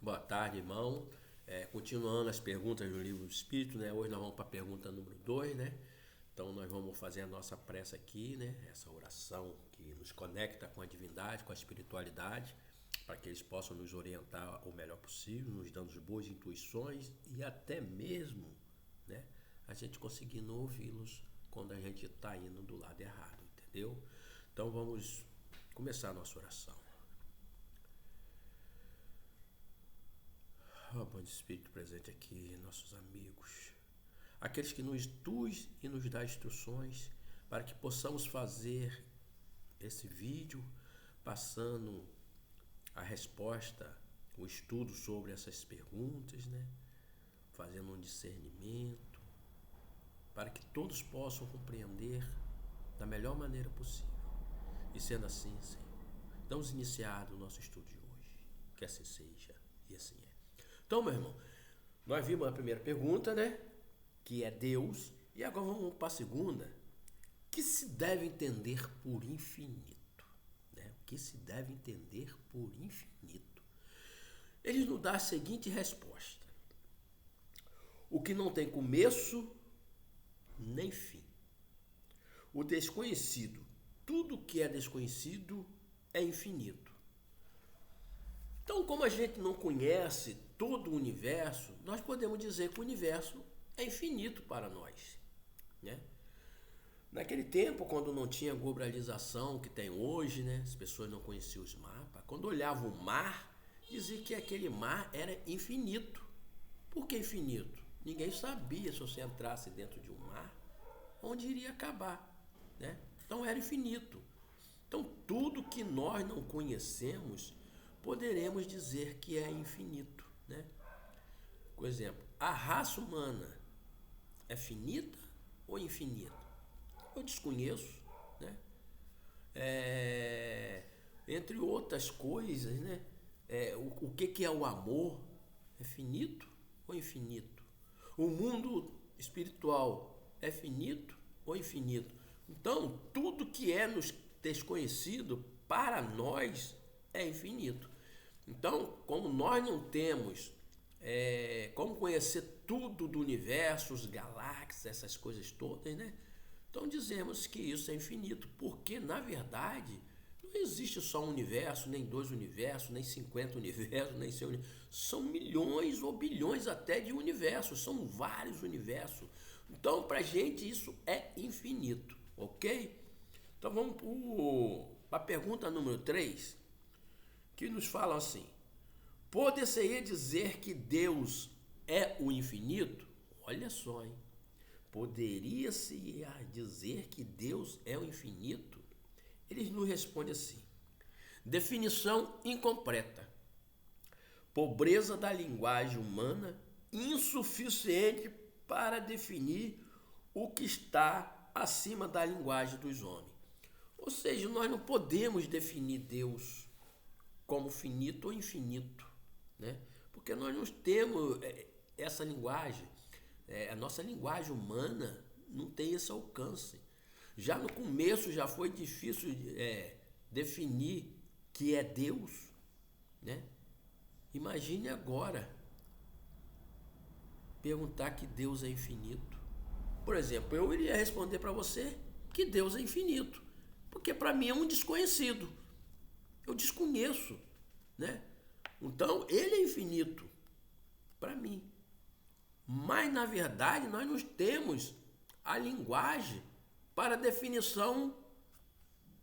Boa tarde, irmão. Continuando as perguntas do livro do Espírito, né? Hoje nós vamos para a pergunta número 2, né? Então nós vamos fazer a nossa prece aqui, né? Essa oração que nos conecta com a divindade, com a espiritualidade, para que eles possam nos orientar o melhor possível, nos dando boas intuições e até mesmo, né? A gente conseguindo ouvi-los quando a gente está indo do lado errado, entendeu? Então vamos começar a nossa oração. Ó, Bom Espírito presente aqui, nossos amigos, aqueles que nos induz e nos dá instruções para que possamos fazer esse vídeo passando a resposta, o estudo sobre essas perguntas, né? Fazendo um discernimento para que todos possam compreender da melhor maneira possível. E sendo assim, Senhor, damos iniciado o nosso estudo de hoje. Que assim seja e assim é. Então, meu irmão, nós vimos a primeira pergunta, né? Que é Deus. E agora vamos para a segunda. Que se deve entender por infinito? Né? O que se deve entender por infinito? Ele nos dá a seguinte resposta: o que não tem começo nem fim. O desconhecido. Tudo que é desconhecido é infinito. Então, como a gente não conhece todo o universo, nós podemos dizer que o universo é infinito para nós, né? Naquele tempo, quando não tinha globalização que tem hoje, né? As pessoas não conheciam os mapas. Quando olhavam o mar, dizia que aquele mar era infinito. Por que infinito? Ninguém sabia se você entrasse dentro de um mar, onde iria acabar, né? Então era infinito. Então tudo que nós não conhecemos, poderemos dizer que é infinito, né? Por exemplo, a raça humana é finita ou infinita? Eu desconheço, né? Entre outras coisas, né? O que é o amor? É finito ou infinito? O mundo espiritual é finito ou infinito? Então, tudo que é nos desconhecido para nós é infinito. Então, como nós não temos como conhecer tudo do universo, os galáxias, essas coisas todas, né? Então dizemos que isso é infinito, porque na verdade não existe só um universo, nem dois universos, nem 50 universos, nem 100 universos. São milhões ou bilhões até de universos, são vários universos. Então, para a gente, isso é infinito, ok? Então, vamos para a pergunta número 3, que nos fala assim: poder-se-ia dizer que Deus é o infinito? Olha só, hein? Poderia-se dizer que Deus é o infinito? Eles nos respondem assim: definição incompleta. Pobreza da linguagem humana, insuficiente para definir o que está acima da linguagem dos homens. Ou seja, nós não podemos definir Deus como finito ou infinito, né? Porque nós não temos essa linguagem. A nossa linguagem humana não tem esse alcance. Já no começo já foi difícil definir que é Deus, né? Imagine agora perguntar que Deus é infinito. Por exemplo, eu iria responder para você que Deus é infinito, porque para mim é um desconhecido. Eu desconheço, né? Então, ele é infinito para mim. Mas, na verdade, nós não temos a linguagem para a definição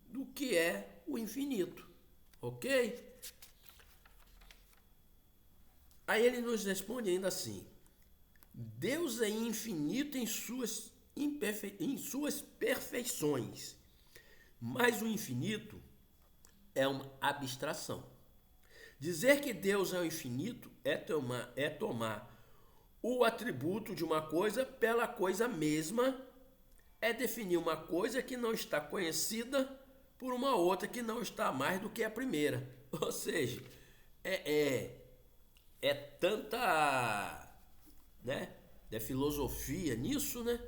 do que é o infinito. Ok? Aí ele nos responde ainda assim: Deus é infinito em suas perfeições, mas o infinito é uma abstração. Dizer que Deus é o infinito é tomar o atributo de uma coisa pela coisa mesma, é definir uma coisa que não está conhecida por uma outra que não está mais do que a primeira. Ou seja, é tanta, né, de filosofia nisso, né,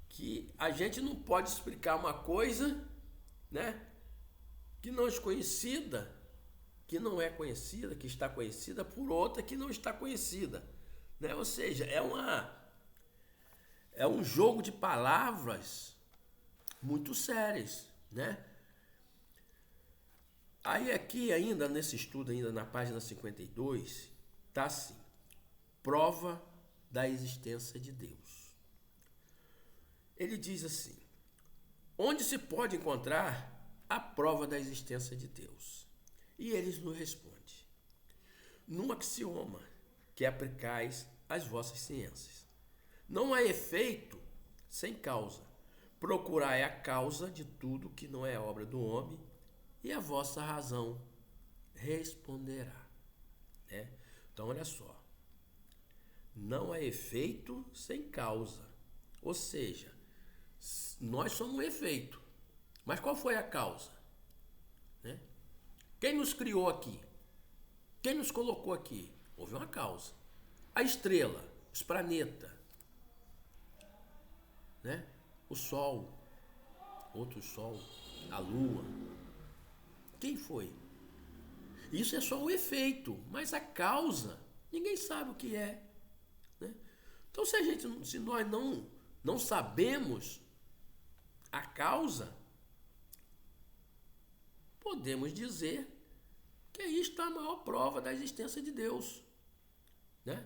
que a gente não pode explicar uma coisa, né, que não é desconhecida que não é conhecida, que está conhecida por outra que não está conhecida, né? Ou seja, é um jogo de palavras muito sérias, né? Aí aqui ainda nesse estudo ainda na página 52, tá assim: prova da existência de Deus. Ele diz assim: onde se pode encontrar a prova da existência de Deus? E eles nos respondem: num axioma que aplicais às vossas ciências. Não há efeito sem causa. Procurai a causa de tudo que não é obra do homem, e a vossa razão responderá. Né? Então, olha só. Não há efeito sem causa. Ou seja, nós somos um efeito. Mas qual foi a causa? Né? Quem nos criou aqui? Quem nos colocou aqui? Houve uma causa. A estrela, os planetas, né? O Sol, outro Sol, a Lua. Quem foi? Isso é só o efeito, mas a causa, ninguém sabe o que é. Né? Então, se nós não sabemos a causa, podemos dizer que aí está a maior prova da existência de Deus. Né?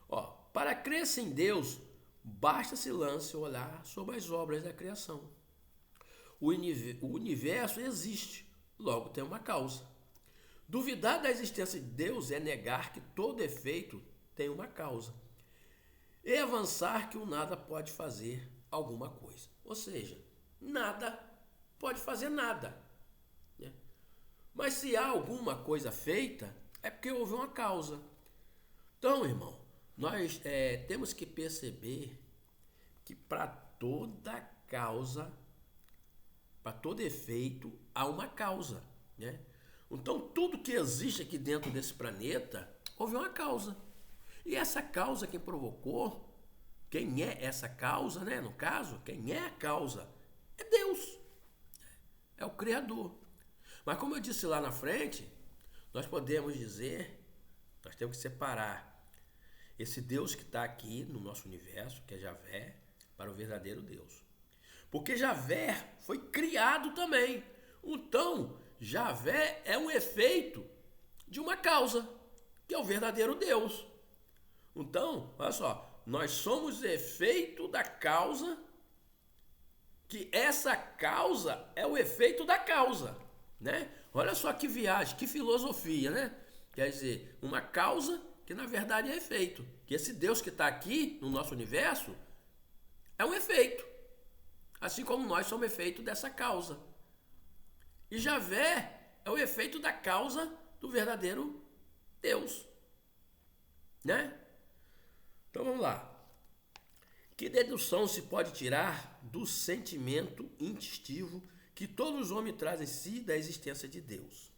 Ó, para crer-se em Deus, basta se lance olhar sobre as obras da criação. O universo existe, logo tem uma causa. Duvidar da existência de Deus é negar que todo efeito tem uma causa. E avançar que o nada pode fazer alguma coisa. Ou seja, nada pode fazer nada. Né? Mas se há alguma coisa feita, é porque houve uma causa. Então, irmão, nós temos que perceber que para toda causa, para todo efeito, há uma causa. Né? Então, tudo que existe aqui dentro desse planeta, houve uma causa. E essa causa quem provocou, quem é essa causa, né? No caso, quem é a causa? É Deus. É o Criador. Mas como eu disse lá na frente, nós podemos dizer, nós temos que separar esse Deus que está aqui no nosso universo, que é Javé, para o verdadeiro Deus. Porque Javé foi criado também. Então, Javé é um efeito de uma causa, que é o verdadeiro Deus. Então, olha só, nós somos efeito da causa, que essa causa é o efeito da causa, né? Olha só que viagem, que filosofia, né? Quer dizer, uma causa que na verdade é efeito. Que esse Deus que está aqui no nosso universo é um efeito. Assim como nós somos efeito dessa causa. E Javé é o efeito da causa do verdadeiro Deus. Né? Então vamos lá. Que dedução se pode tirar do sentimento instintivo que todos os homens trazem em si da existência de Deus?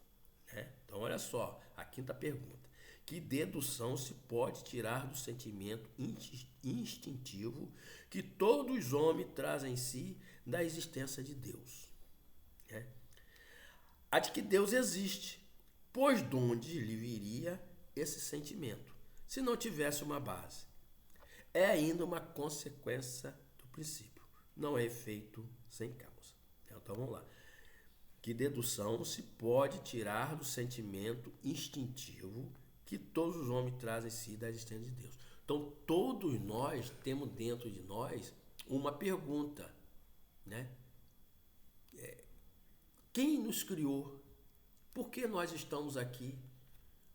Né? Então olha só, a quinta pergunta. Que dedução se pode tirar do sentimento instintivo que todos os homens trazem em si da existência de Deus? Né? A de que Deus existe, pois de onde lhe viria esse sentimento, se não tivesse uma base? É ainda uma consequência do princípio, não é efeito sem causa. Então vamos lá. Que dedução se pode tirar do sentimento instintivo que todos os homens trazem em si da existência de Deus? Então todos nós temos dentro de nós uma pergunta, né? Quem nos criou? Por que nós estamos aqui?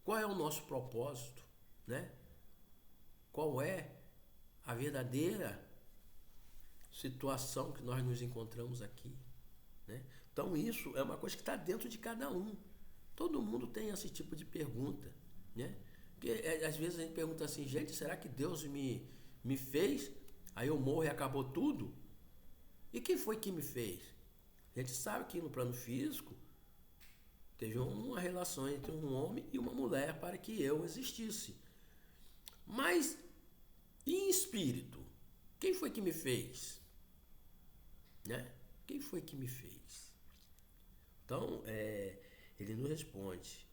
Qual é o nosso propósito? Né? Qual é a verdadeira situação que nós nos encontramos aqui? Né? Então isso é uma coisa que está dentro de cada um. Todo mundo tem esse tipo de pergunta. Né? Porque às vezes a gente pergunta assim, gente, será que Deus me fez? Aí eu morro e acabou tudo? E quem foi que me fez? A gente sabe que no plano físico teve uma relação entre um homem e uma mulher para que eu existisse. Mas e em espírito? Quem foi que me fez? Né? Quem foi que me fez? Então, ele nos responde.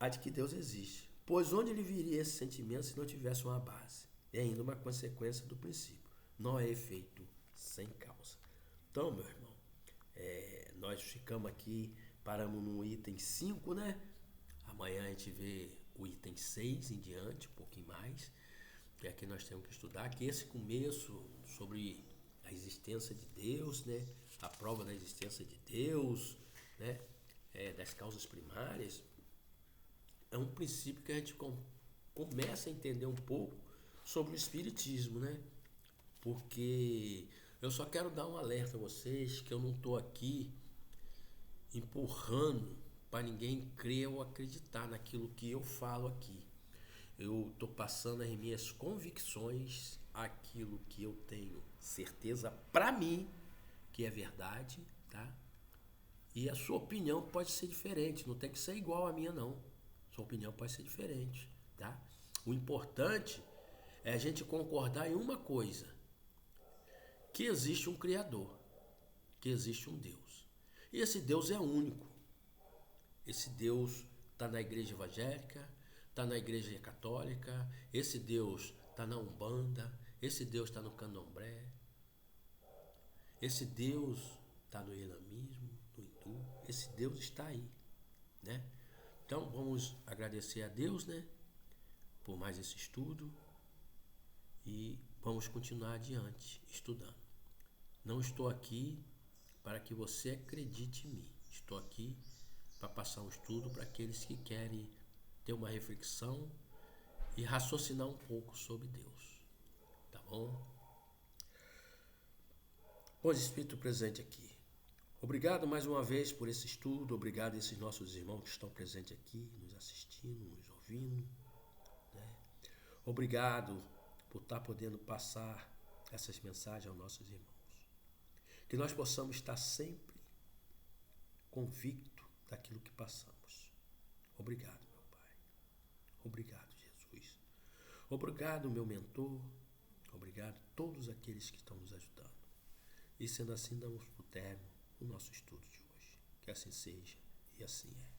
a de que Deus existe. Pois onde ele viria esse sentimento se não tivesse uma base? É ainda uma consequência do princípio. Não é efeito sem causa. Então, meu irmão, nós ficamos aqui, paramos no item 5, né? Amanhã a gente vê o item 6 em diante, um pouquinho mais, que aqui nós temos que estudar, que esse começo sobre a existência de Deus, né? A prova da existência de Deus, né? Das causas primárias, é um princípio que a gente começa a entender um pouco sobre o Espiritismo, né? Porque eu só quero dar um alerta a vocês que eu não estou aqui empurrando para ninguém crer ou acreditar naquilo que eu falo aqui. Eu estou passando as minhas convicções, aquilo que eu tenho certeza para mim que é verdade, tá? E a sua opinião pode ser diferente, não tem que ser igual à minha não. Sua opinião pode ser diferente, tá? O importante é a gente concordar em uma coisa, que existe um Criador, que existe um Deus. E esse Deus é único. Esse Deus está na igreja evangélica, está na igreja católica, esse Deus está na Umbanda, esse Deus está no Candomblé, esse Deus está no islamismo, no hindu, esse Deus está aí, né? Então vamos agradecer a Deus, né, por mais esse estudo e vamos continuar adiante estudando. Não estou aqui para que você acredite em mim, estou aqui para passar um estudo para aqueles que querem ter uma reflexão e raciocinar um pouco sobre Deus, tá bom? Pois Espírito presente aqui, obrigado mais uma vez por esse estudo, obrigado a esses nossos irmãos que estão presentes aqui, nos assistindo, nos ouvindo, né? Obrigado por estar podendo passar essas mensagens aos nossos irmãos. Que nós possamos estar sempre convictos daquilo que passamos. Obrigado, meu Pai. Obrigado, Jesus. Obrigado, meu mentor. Obrigado a todos aqueles que estão nos ajudando. E sendo assim, damos por término o nosso estudo de hoje. Que assim seja e assim é.